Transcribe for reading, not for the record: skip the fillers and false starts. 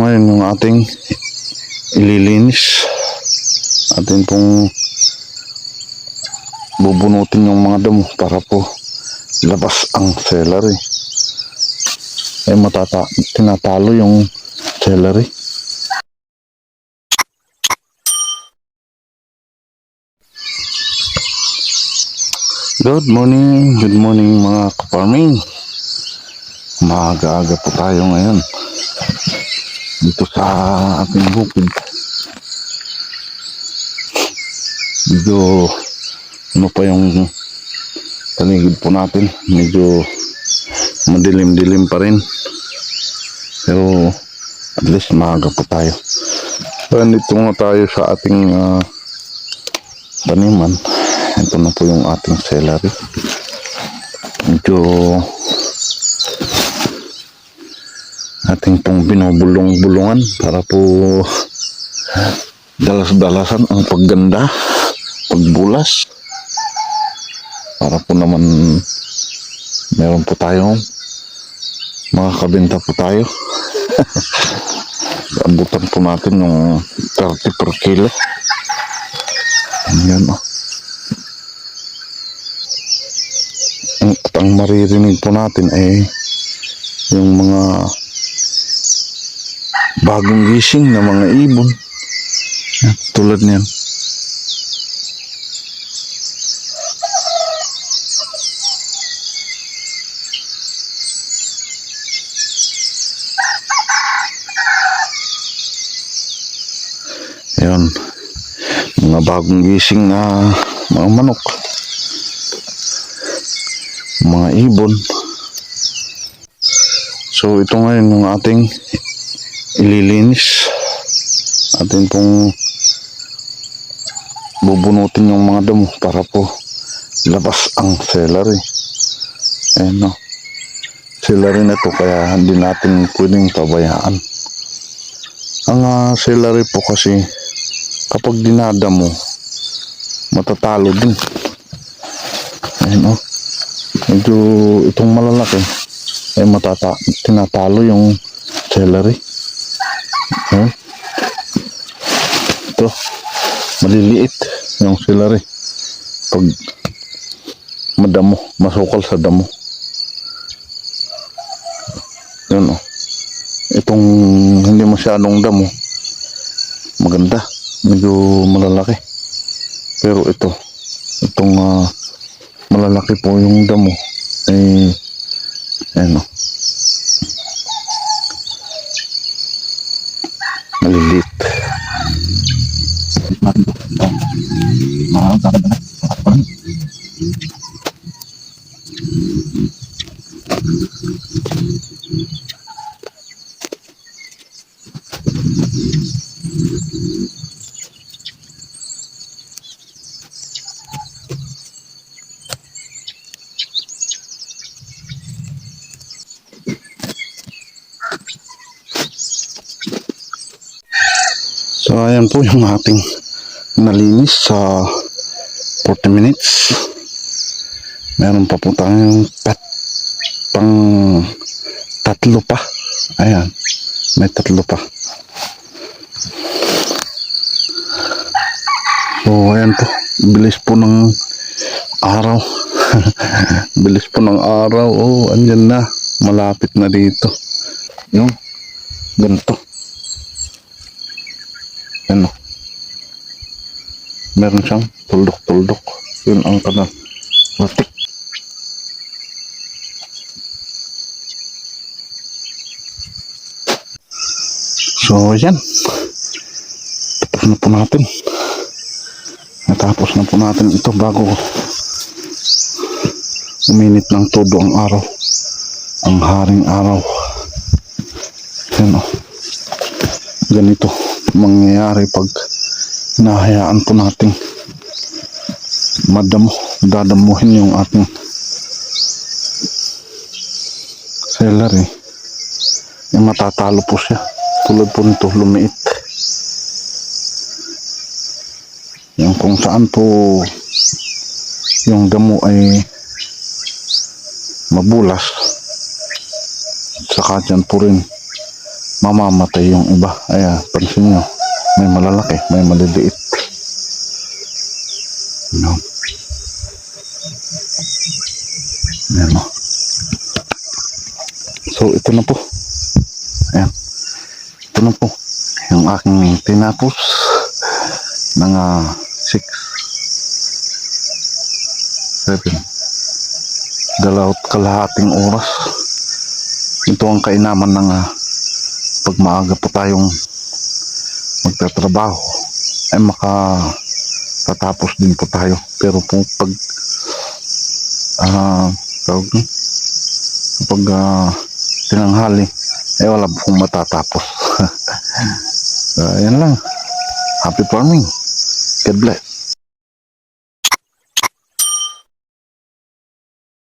Ngayon yung ating ililinis, atin pong bubunutin yung mga damo para po labas ang celery. Tinatalo yung celery. Good morning mga ka-farming. Maaga-aga po tayo ngayon dito sa ating bukid. Medyo ano pa yung paligid po natin, medyo madilim-dilim pa rin, pero at least maaga po tayo. So nandito nga tayo sa ating taniman. Ito na po yung ating celery. Medyo ating pong binubulong-bulungan para po dalas-dalasan ang pagganda, pagbulas, para po naman meron po tayong makakabenta po tayo. Abutan po natin yung 30 per kilo. Ayan o. At ang maririnig po natin ay yung mga bagong gising na mga ibon. Tulad niyan. Ayan. Mga bagong gising na mga manok, mga ibon. So ito ngayon yung ating ililinis. Atin pong bubunutin yung mga damo para po labas ang celery. Ayan o. Celery na to, kaya hindi natin pwedeng pabayaan. Ang celery po kasi kapag dinadamo, matatalo din. Ayan o. Medyo itong malalaki ay tinatalo yung celery. Ayan. Ito, maliliit yung celery pag madamo, masukal sa damo. Yun o. Itong hindi masyadong damo, maganda, medyo malalaki. Pero itong malalaki po yung damo ay ayan o, maliliit. So ayan po yung ating nalinis sa 40 minutes. Meron pa po tayong pang tatlo pa. Ayan, may tatlo pa. So ayan po, bilis po ng araw. Bilis po ng araw. Oh, andyan na, malapit na dito yung ganito. Ano, meron siyang tuldok-tuldok. Yun ang kanal matik. So yan, natapos na po natin ito bago uminit ng todo ang araw, ang haring araw. Yan o, ganito mangyayari pag hinahayaan po natin dadamuhin yung ating celery. Matatalo po siya, tulad po nito, lumiit. Yung kung saan po yung damo ay mabulas, saka dyan po rin mamamatay yung iba. Ayan, pansin nyo, may malalaki, may maliliit. No. Ayan, no. So ito na po. Ayan, ito na po yung aking tinapos ng 6, 7, dalawat kalahating oras. Ito ang kainaman ng pag maaga po tayong magtatrabaho ay makatatapos din po tayo. Pero kung pag tawag nyo, kapag tinanghali ay wala pong matatapos. Ayan lang. Happy farming. God bless.